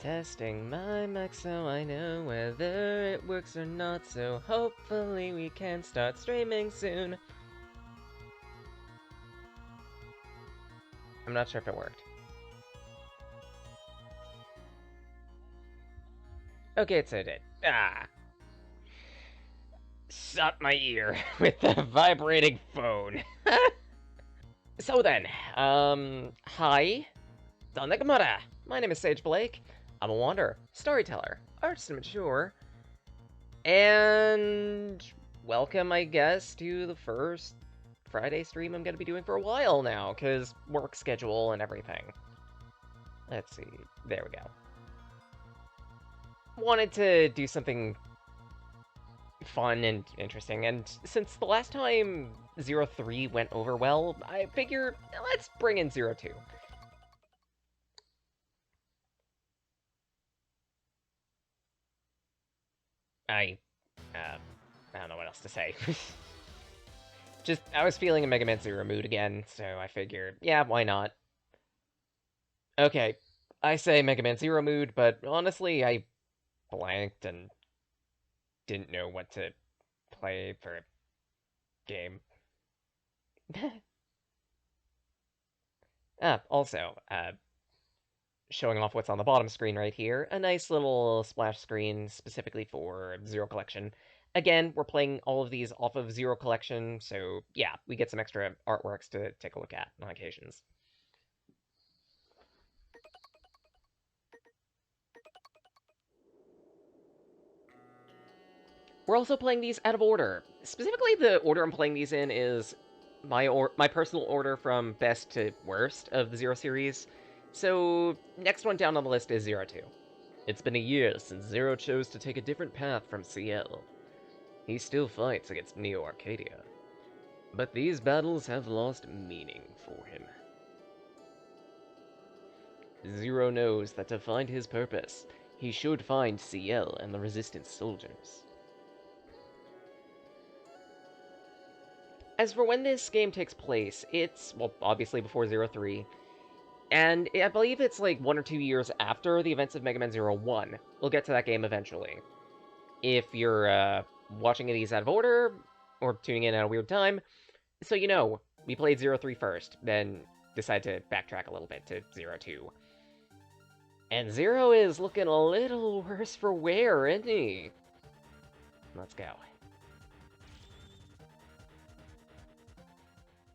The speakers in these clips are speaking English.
Testing my mic so I know whether it works or not, so hopefully we can start streaming soon. I'm not sure if it worked. Okay, so it did. Shut my ear with the vibrating phone. So then, hi. Donegamura. My name is Sage Blake. I'm a wanderer, storyteller, artist and mature, and welcome, I guess, to the first Friday stream I'm going to be doing for a while now, because work schedule and everything. Let's see. There we go. Wanted to do something fun and interesting, and since the last time 03 went over well, I figure let's bring in 02. I don't know what else to say. I was feeling a Mega Man Zero mood again, so I figured, yeah, why not? Okay, I say Mega Man Zero mood, but honestly, I blanked and didn't know what to play for a game. Also, showing off what's on the bottom screen right here, a nice little splash screen specifically for Zero Collection. Again, we're playing all of these off of Zero Collection, so yeah, we get some extra artworks to take a look at on occasions. We're also playing these out of order. Specifically, the order I'm playing these in is my personal order from best to worst of the Zero series. So, next one down on the list is 02. It's been a year since Zero chose to take a different path from CL. He still fights against Neo Arcadia, but these battles have lost meaning for him. Zero knows that to find his purpose, he should find CL and the Resistance soldiers. As for when this game takes place, it's, well, obviously before 03, and I believe it's like 1 or 2 years after the events of Mega Man 01. We'll get to that game eventually. If you're watching these out of order, or tuning in at a weird time, so you know, we played 03 first, then decided to backtrack a little bit to 02. And Zero is looking a little worse for wear, isn't he? Let's go.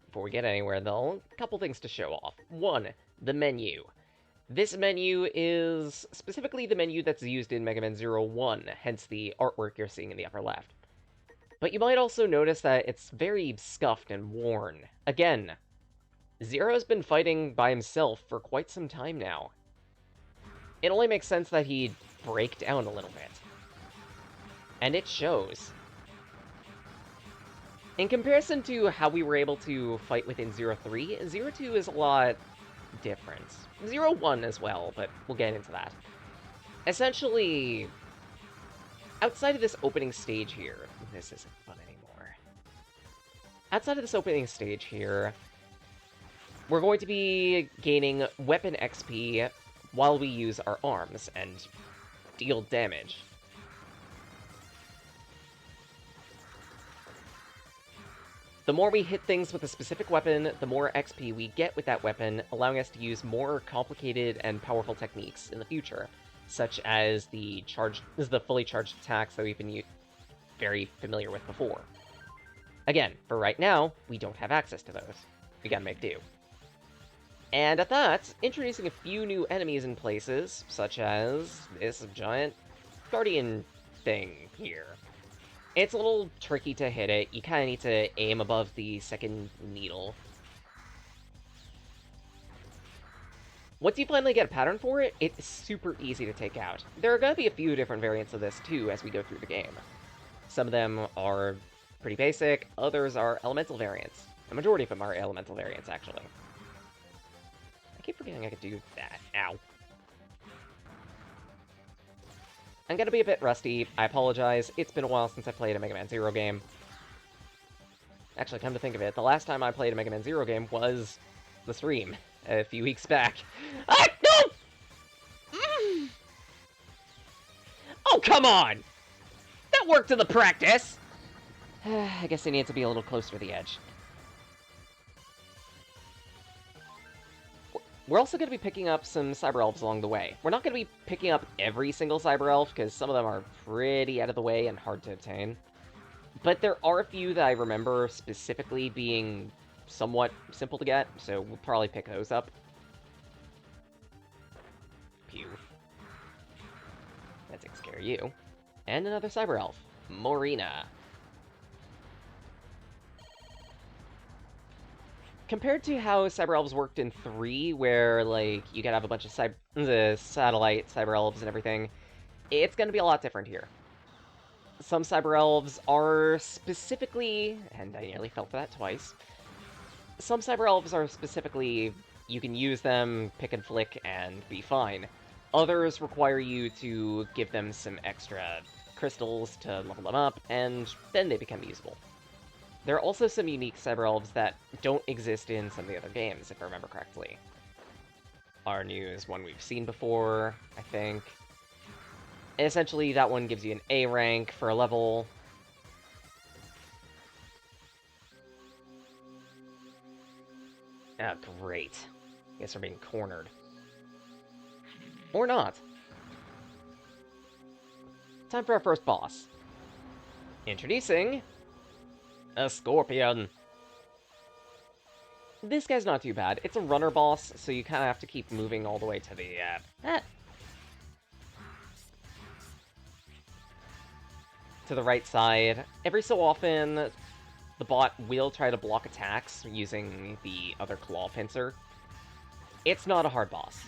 Before we get anywhere, though, a couple things to show off. One, the menu. This menu is specifically the menu that's used in Mega Man 01, hence the artwork you're seeing in the upper left. But you might also notice that it's very scuffed and worn. Again, Zero's been fighting by himself for quite some time now. It only makes sense that he'd break down a little bit. And it shows. In comparison to how we were able to fight within 03, 02 is a lot different. 01 as well, but we'll get into that. Essentially, outside of this opening stage here, this isn't fun anymore. Outside of this opening stage here, we're going to be gaining weapon XP while we use our arms and deal damage. The more we hit things with a specific weapon, the more XP we get with that weapon, allowing us to use more complicated and powerful techniques in the future, such as the fully charged attacks that we've been very familiar with before. Again, for right now, we don't have access to those. We gotta make do. And at that, introducing a few new enemies in places, such as this giant guardian thing here. It's a little tricky to hit it. You kind of need to aim above the second needle. Once you finally get a pattern for it, it's super easy to take out. There are going to be a few different variants of this, too, as we go through the game. Some of them are pretty basic, others are elemental variants. The majority of them are elemental variants, actually. I keep forgetting I could do that. Ow. I'm gonna be a bit rusty, I apologize. It's been a while since I played a Mega Man Zero game. Actually, come to think of it, the last time I played a Mega Man Zero game was the stream, a few weeks back. Ah, no! Oh, come on! That worked in the practice! I guess I need to be a little closer to the edge. We're also going to be picking up some Cyber Elves along the way. We're not going to be picking up every single Cyber Elf, because some of them are pretty out of the way and hard to obtain. But there are a few that I remember specifically being somewhat simple to get, so we'll probably pick those up. Pew. That takes care of you. And another Cyber Elf, Morina. Compared to how Cyber Elves worked in 3, where, like, you could have a bunch of satellite Cyber Elves and everything, it's going to be a lot different here. Some Cyber Elves are specifically, and I nearly fell for that twice, some Cyber Elves are specifically, you can use them, pick and flick, and be fine. Others require you to give them some extra crystals to level them up, and then they become usable. There are also some unique Cyber Elves that don't exist in some of the other games, if I remember correctly. Arnu is one we've seen before, I think. Essentially, that one gives you an A rank for a level. Ah, great. Guess we're being cornered. Or not. Time for our first boss. Introducing... a Scorpion. This guy's not too bad. It's a runner boss, so you kind of have to keep moving all the way to the, to the right side. Every so often, the bot will try to block attacks using the other claw pincer. It's not a hard boss.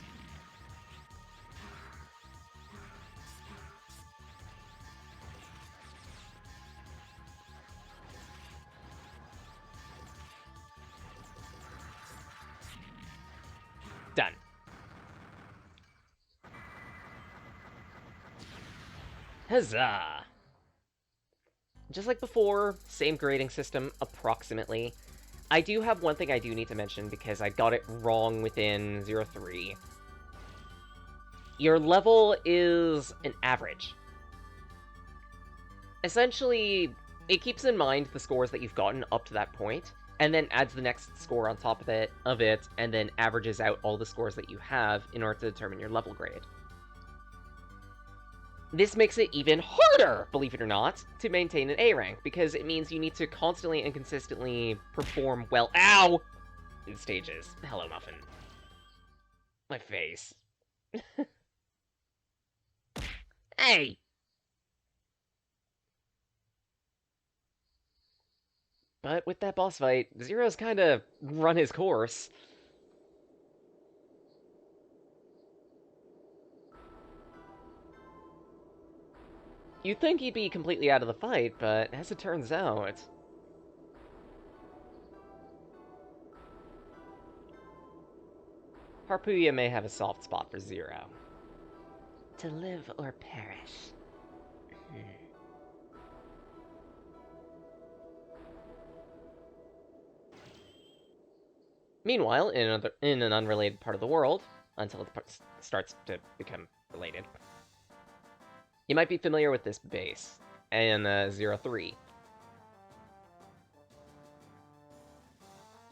Done. Huzzah! Just like before, same grading system, approximately. I do have one thing I do need to mention, because I got it wrong within 03. Your level is an average. Essentially, it keeps in mind the scores that you've gotten up to that point, and then adds the next score on top of it, and then averages out all the scores that you have in order to determine your level grade. This makes it even harder, believe it or not, to maintain an A rank, because it means you need to constantly and consistently perform well- OW! In stages. Hello, Muffin. My face. Hey! But with that boss fight, Zero's kinda run his course. You'd think he'd be completely out of the fight, but as it turns out... Harpooya may have a soft spot for Zero. To live or perish. Meanwhile, in an unrelated part of the world, until it starts to become related, you might be familiar with this base in 03.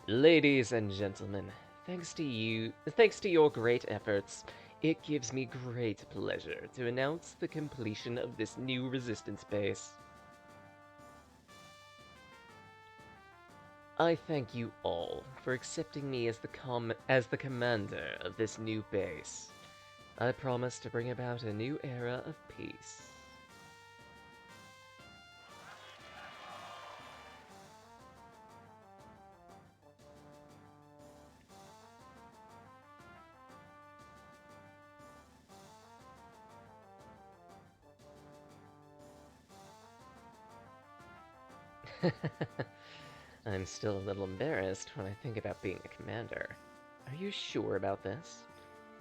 Ladies and gentlemen, thanks to your great efforts, it gives me great pleasure to announce the completion of this new resistance base. I thank you all for accepting me as the commander of this new base. I promise to bring about a new era of peace. I'm still a little embarrassed when I think about being a commander. Are you sure about this?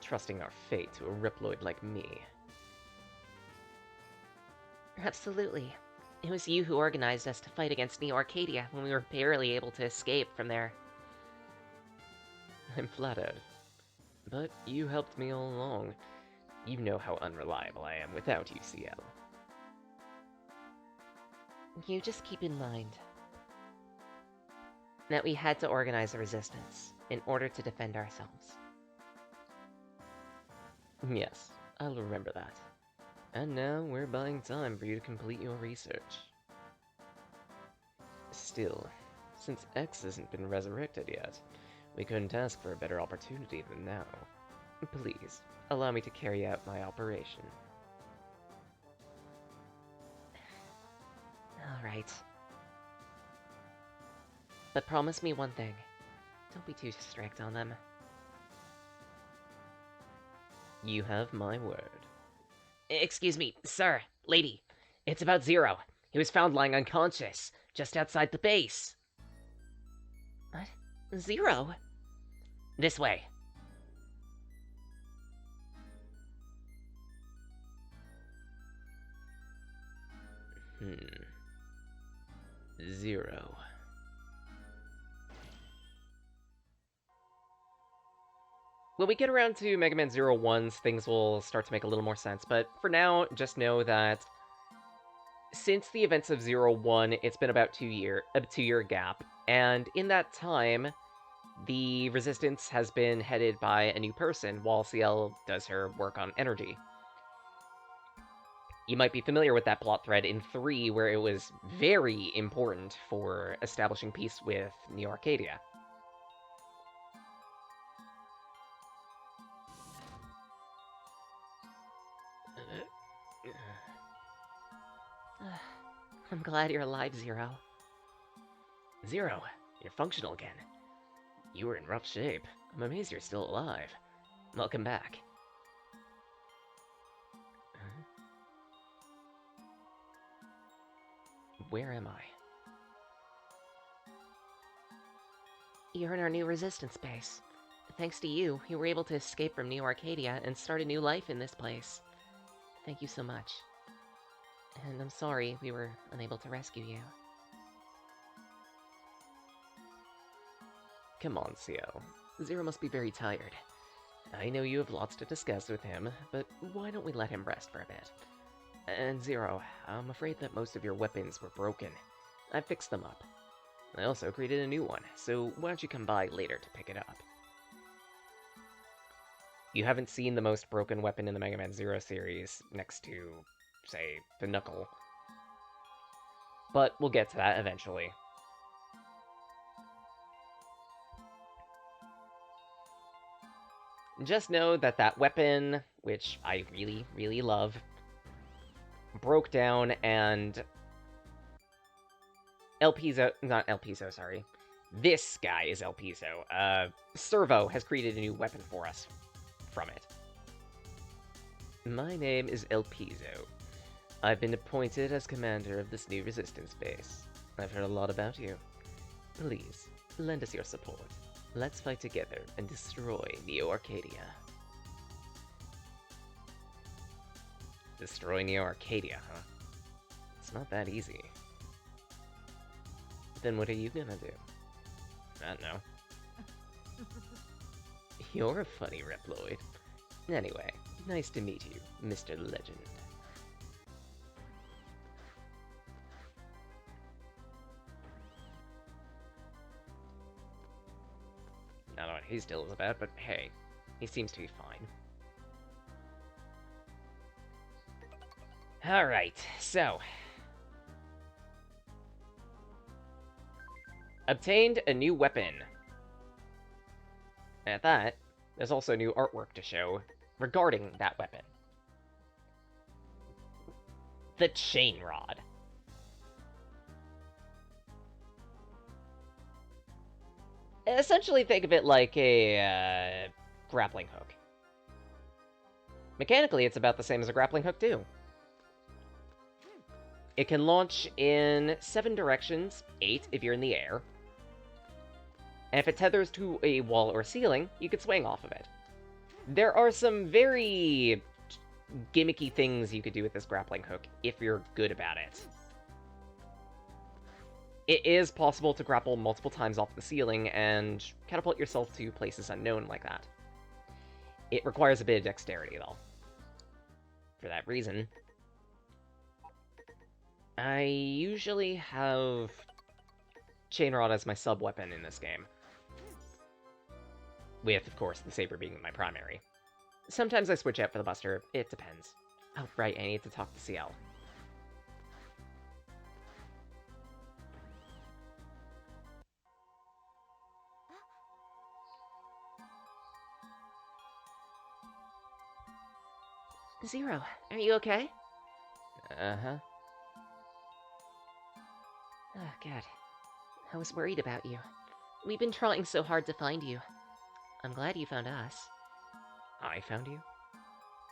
Trusting our fate to a Riploid like me. Absolutely. It was you who organized us to fight against Neo Arcadia when we were barely able to escape from there. I'm flattered. But you helped me all along. You know how unreliable I am without UCL. You just keep in mind that we had to organize a resistance in order to defend ourselves. Yes, I'll remember that. And now we're buying time for you to complete your research. Still, since X hasn't been resurrected yet, we couldn't ask for a better opportunity than now. Please, allow me to carry out my operation. Alright. But promise me one thing. Don't be too strict on them. You have my word. Excuse me, sir, lady. It's about Zero. He was found lying unconscious, just outside the base. What? Zero? This way. Zero. When we get around to Mega Man 01's, things will start to make a little more sense, but for now, just know that since the events of 01, it's been about a 2-year gap, and in that time, the Resistance has been headed by a new person, while CL does her work on energy. You might be familiar with that plot thread in 3, where it was very important for establishing peace with Neo Arcadia. I'm glad you're alive, Zero. Zero, you're functional again. You were in rough shape. I'm amazed you're still alive. Welcome back. Where am I? You're in our new Resistance base. Thanks to you, we were able to escape from Neo Arcadia and start a new life in this place. Thank you so much. And I'm sorry we were unable to rescue you. Come on, CL. Zero must be very tired. I know you have lots to discuss with him, but why don't we let him rest for a bit? And Zero, I'm afraid that most of your weapons were broken. I fixed them up. I also created a new one, so why don't you come by later to pick it up? You haven't seen the most broken weapon in the Mega Man Zero series next to, say, the Knuckle. But we'll get to that eventually. Just know that that weapon, which I really, really love, broke down, and El Piso, not El Piso, sorry. This guy is El Piso. Servo has created a new weapon for us from it. My name is El Piso. I've been appointed as commander of this new resistance base. I've heard a lot about you. Please, lend us your support. Let's fight together and destroy Neo Arcadia. Destroy Neo Arcadia, huh? It's not that easy. Then what are you gonna do? I don't know. You're a funny Reploid. Anyway, nice to meet you, Mr. Legend. I don't know what he still is about, but hey, he seems to be fine. Alright, so. Obtained a new weapon. And at that, there's also new artwork to show regarding that weapon. The Chain Rod. Essentially, think of it like a grappling hook. Mechanically, it's about the same as a grappling hook, too. It can launch in 7 directions, 8 if you're in the air. And if it tethers to a wall or ceiling, you could swing off of it. There are some very gimmicky things you could do with this grappling hook if you're good about it. It is possible to grapple multiple times off the ceiling and catapult yourself to places unknown like that. It requires a bit of dexterity, though. For that reason, I usually have Chain Rod as my sub-weapon in this game, with, of course, the Saber being my primary. Sometimes I switch out for the Buster, it depends. Oh, right, I need to talk to CL. Zero, are you okay? Uh-huh. Oh, God. I was worried about you. We've been trying so hard to find you. I'm glad you found us. I found you?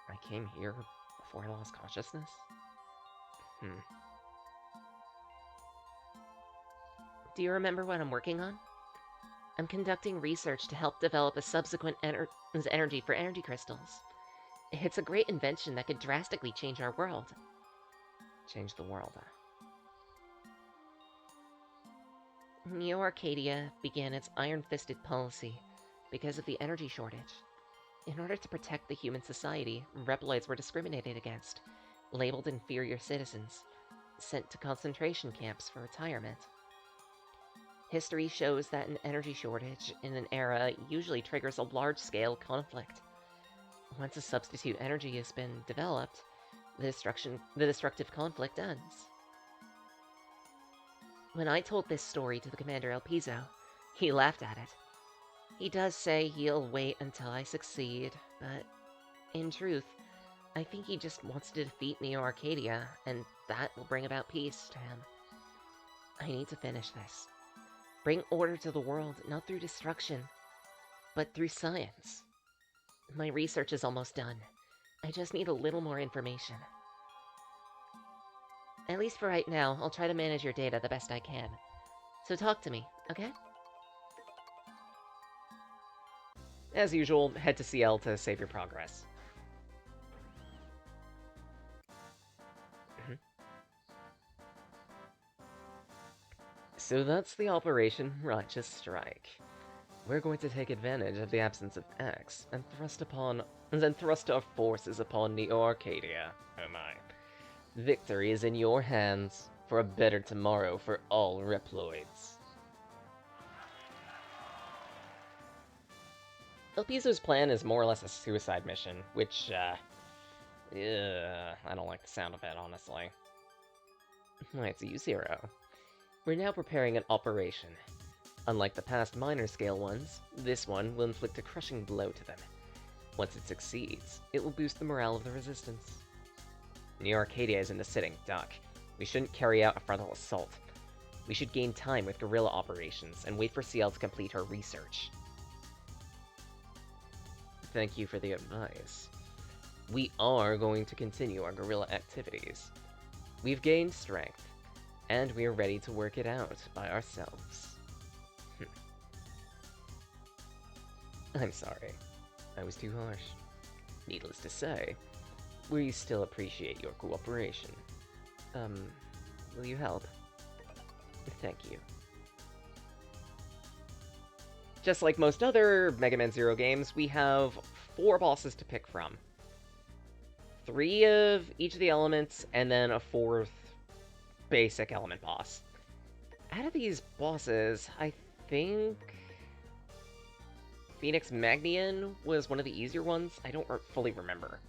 I came here before I lost consciousness? Do you remember what I'm working on? I'm conducting research to help develop a subsequent energy for energy crystals. It's a great invention that could drastically change our world. Change the world. Neo Arcadia began its iron-fisted policy because of the energy shortage. In order to protect the human society, Reploids were discriminated against, labeled inferior citizens, sent to concentration camps for retirement. History shows that an energy shortage in an era usually triggers a large-scale conflict. Once a substitute energy has been developed, the destructive conflict ends. When I told this story to the Commander El Piso, he laughed at it. He does say he'll wait until I succeed, but in truth, I think he just wants to defeat Neo Arcadia, and that will bring about peace to him. I need to finish this. Bring order to the world, not through destruction, but through science. My research is almost done. I just need a little more information. At least for right now, I'll try to manage your data the best I can. So talk to me, okay? As usual, head to CL to save your progress. So that's the Operation Righteous Strike. We're going to take advantage of the absence of X and thrust our forces upon Neo Arcadia. Oh my. Victory is in your hands for a better tomorrow for all Reploids. El Piso's plan is more or less a suicide mission, which, I don't like the sound of it, honestly. It's U0. We're now preparing an operation. Unlike the past minor scale ones, this one will inflict a crushing blow to them. Once it succeeds, it will boost the morale of the Resistance. Neo Arcadia is in the sitting duck. We shouldn't carry out a frontal assault. We should gain time with guerrilla operations and wait for CL to complete her research. Thank you for the advice. We are going to continue our guerrilla activities. We've gained strength, and we are ready to work it out by ourselves. I'm sorry. I was too harsh. Needless to say, we still appreciate your cooperation. Will you help? Thank you. Just like most other Mega Man Zero games, we have 4 bosses to pick from. 3 of each of the elements, and then a 4th basic element boss. Out of these bosses, I think Phoenix Magnian was one of the easier ones. I don't fully remember.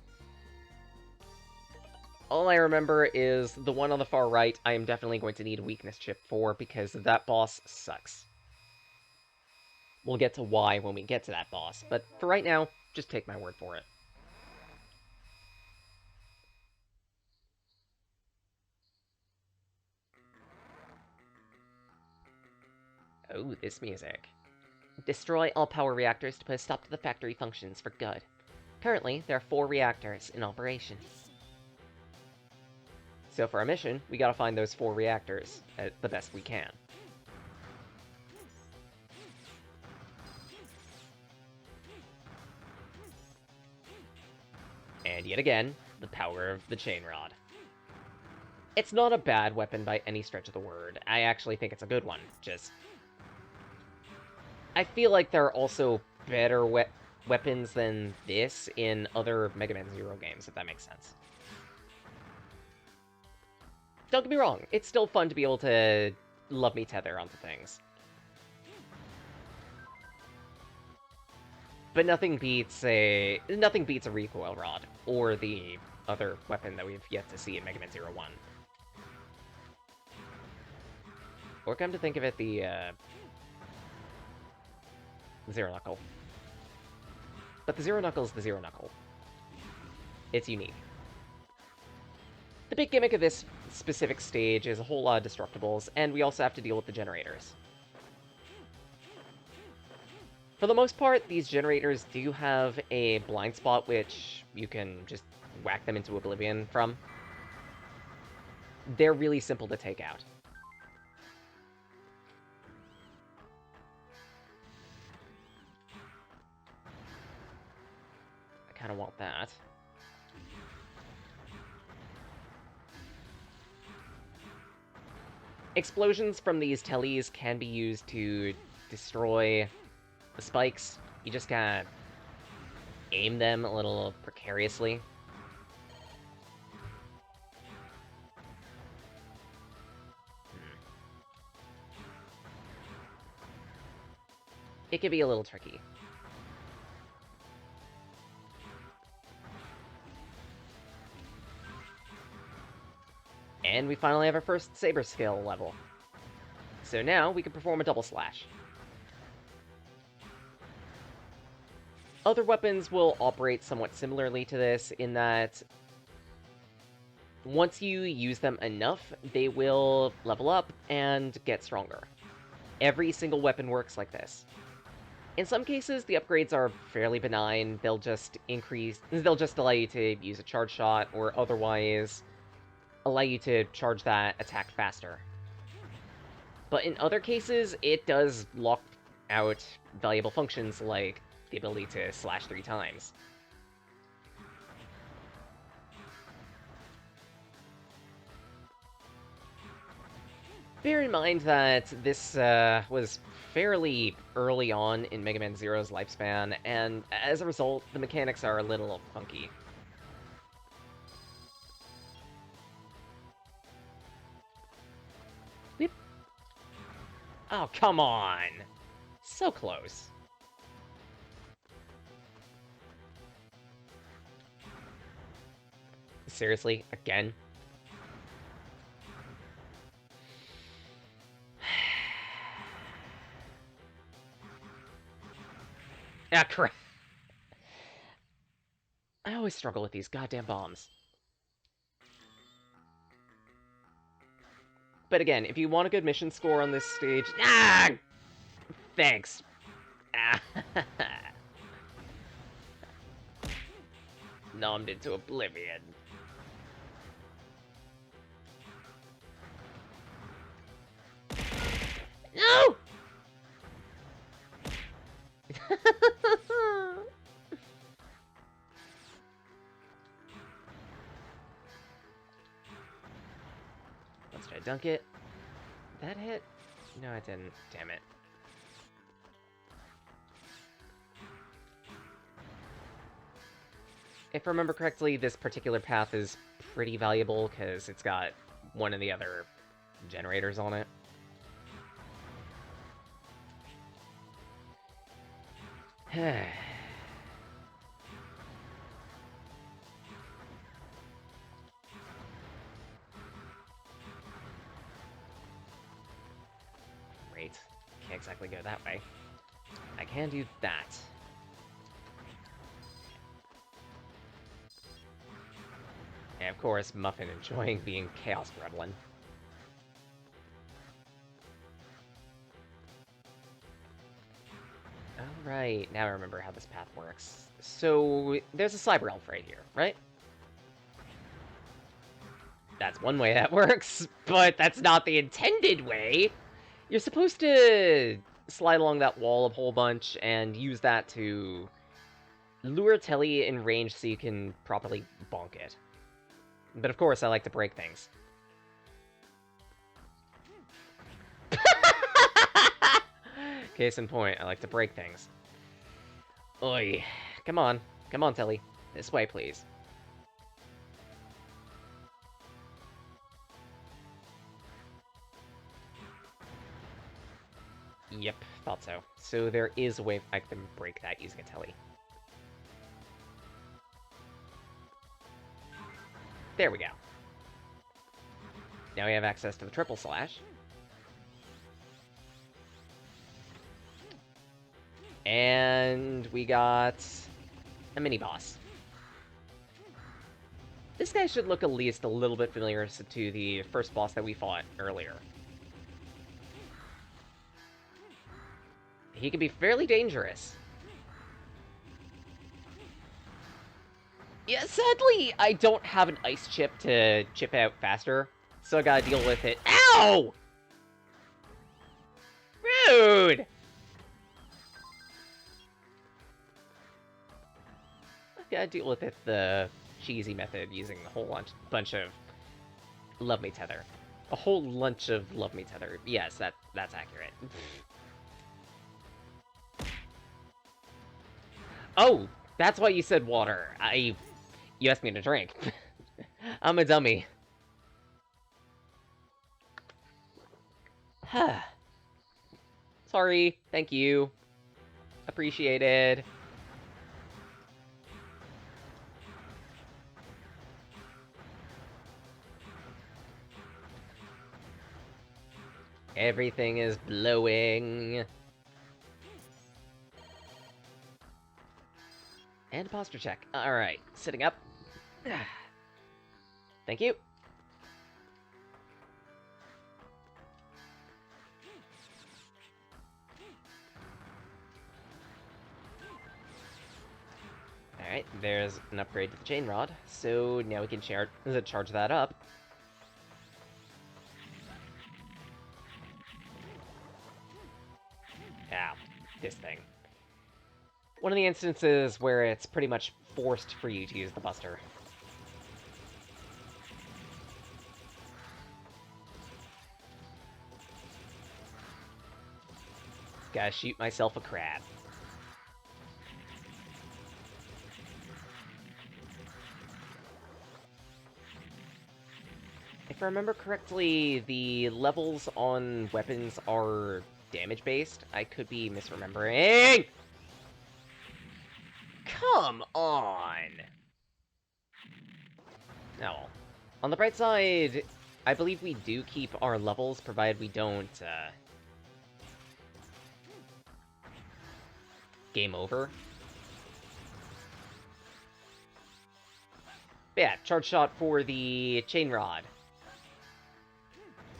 All I remember is the one on the far right I am definitely going to need a weakness chip for, because that boss sucks. We'll get to why when we get to that boss, but for right now, just take my word for it. Oh, this music. Destroy all power reactors to put a stop to the factory functions for good. Currently, there are 4 reactors in operation. So for our mission, we gotta find those 4 reactors the best we can. And yet again, the power of the Chain Rod. It's not a bad weapon by any stretch of the word. I actually think it's a good one. Just, I feel like there are also better weapons than this in other Mega Man Zero games, if that makes sense. Don't get me wrong, it's still fun to be able to love me tether onto things. But nothing beats a recoil rod, or the other weapon that we've yet to see in Mega Man Zero 1. Or come to think of it, the Zero Knuckle. But the Zero Knuckle is the Zero Knuckle. It's unique. The big gimmick of this specific stage is a whole lot of destructibles, and we also have to deal with the generators. For the most part, these generators do have a blind spot which you can just whack them into oblivion from. They're really simple to take out. I kind of want that. Explosions from these tellies can be used to destroy the spikes. You just gotta aim them a little precariously. It can be a little tricky. And we finally have our first Saber skill level. So now we can perform a double slash. Other weapons will operate somewhat similarly to this in that once you use them enough, they will level up and get stronger. Every single weapon works like this. In some cases, the upgrades are fairly benign. They'll just allow you to use a charge shot, or otherwise allow you to charge that attack faster. But in other cases, it does lock out valuable functions like the ability to slash 3 times. Bear in mind that this was fairly early on in Mega Man Zero's lifespan, and as a result, the mechanics are a little funky. Beep. Oh, come on! So close. Seriously? Again? Ah, crap. I always struggle with these goddamn bombs. But again, if you want a good mission score on this stage... Ah! Thanks. Ah. Numbed into oblivion. No! Let's try to dunk it. That hit? No, it didn't. Damn it. If I remember correctly, this particular path is pretty valuable because it's got one of the other generators on it. Great. Can't exactly go that way. I can do that. And of course, Muffin enjoying being Chaos Gremlin. Alright, now I remember how this path works. So, there's a Cyber Elf right here, right? That's one way that works, but that's not the intended way! You're supposed to slide along that wall a whole bunch and use that to lure Telly in range so you can properly bonk it. But of course, I like to break things. Case in point, I like to break things. Oi. Come on. Come on, Telly. This way, please. Yep, thought so. So there is a way I can break that using a telly. There we go. Now we have access to the triple slash. And we got a mini-boss. This guy should look at least a little bit familiar to the first boss that we fought earlier. He can be fairly dangerous. Yeah, sadly, I don't have an ice chip to chip out faster, so I gotta deal with it. Ow! Rude! I gotta deal with it the cheesy method using a whole bunch of Love Me Tether. A whole lunch of Love Me Tether. Yes, that's accurate. Oh, that's why you said water. You asked me to drink. I'm a dummy. Sorry. Thank you. Appreciated. Everything is blowing. And posture check. Alright, sitting up. Thank you. Alright, there's an upgrade to the chain rod, so now we can charge that up. Ow, this thing. One of the instances where it's pretty much forced for you to use the Buster. Gotta shoot myself a crab. If I remember correctly, the levels on weapons are damage-based. I could be misremembering. Come on! Oh. On the bright side, I believe we do keep our levels, provided we don't, game over. But yeah, charge shot for the chain rod.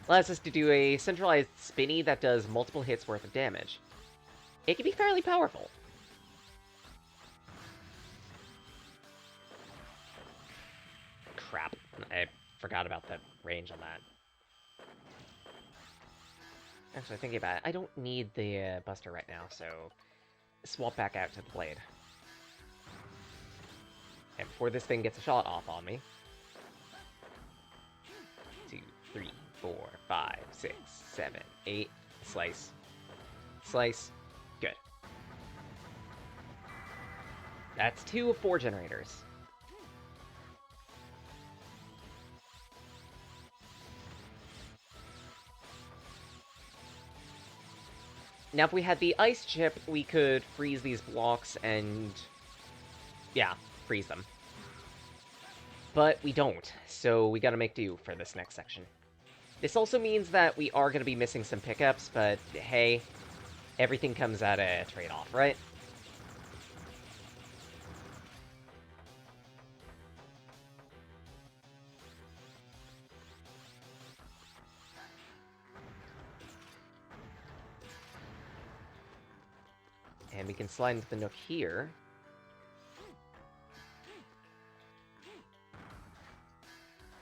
Allows us to do a centralized spinny that does multiple hits worth of damage. It can be fairly powerful. Crap, I forgot about the range on that. Actually, thinking about it, I don't need the Buster right now, so swap back out to the blade. And before this thing gets a shot off on me. 2, 3, 4, 5, 6, 7, 8. Slice. Slice. Good. That's 2 of 4 generators. Now, if we had the ice chip, we could freeze these blocks and... yeah, freeze them. But we don't, so we gotta make do for this next section. This also means that we are gonna be missing some pickups, but hey, everything comes at a trade-off, right? And we can slide into the nook here.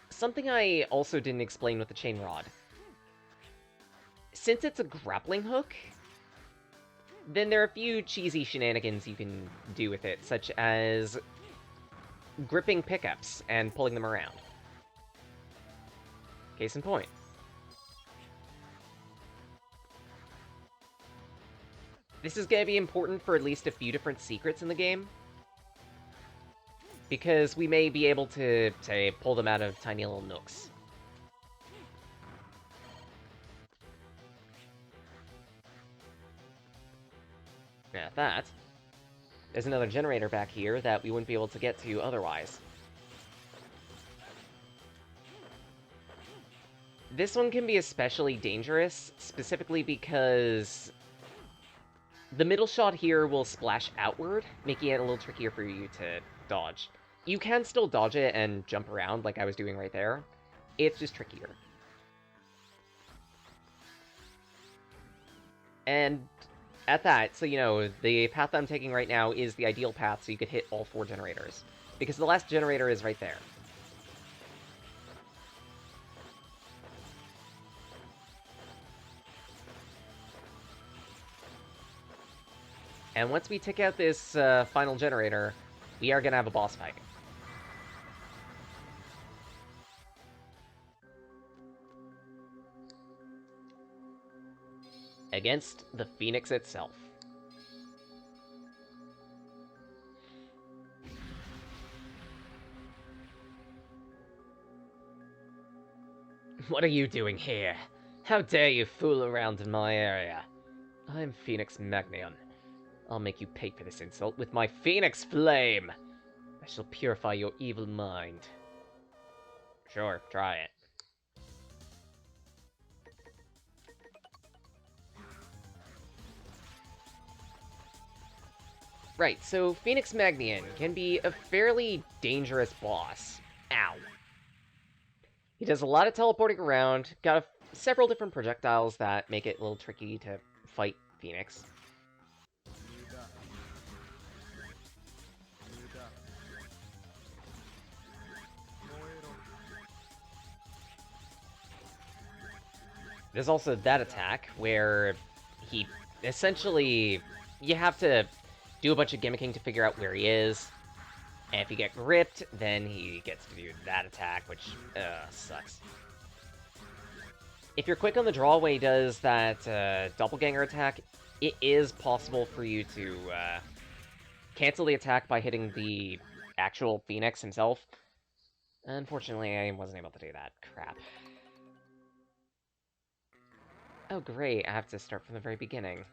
Something I also didn't explain with the chain rod. Since it's a grappling hook, then there are a few cheesy shenanigans you can do with it, such as gripping pickups and pulling them around. Case in point. This is going to be important for at least a few different secrets in the game. Because we may be able to, say, pull them out of tiny little nooks. about that. There's another generator back here that we wouldn't be able to get to otherwise. This one can be especially dangerous, specifically because the middle shot here will splash outward, making it a little trickier for you to dodge. You can still dodge it and jump around like I was doing right there. It's just trickier. And at that, so the path I'm taking right now is the ideal path so you could hit all 4 generators. Because the last generator is right there. And once we take out this final generator, we are going to have a boss fight. Against the Phoenix itself. What are you doing here? How dare you fool around in my area? I'm Phoenix Magnion. I'll make you pay for this insult with my Phoenix Flame! I shall purify your evil mind. Sure, try it. Right, so Phoenix Magnion can be a fairly dangerous boss. Ow. He does a lot of teleporting around, got several different projectiles that make it a little tricky to fight Phoenix. There's also that attack where he essentially, you have to do a bunch of gimmicking to figure out where he is. And if you get gripped, then he gets to do that attack, which sucks. If you're quick on the draw when he does that doppelganger attack, it is possible for you to cancel the attack by hitting the actual Phoenix himself. Unfortunately, I wasn't able to do that. Crap. Oh, great. I have to start from the very beginning.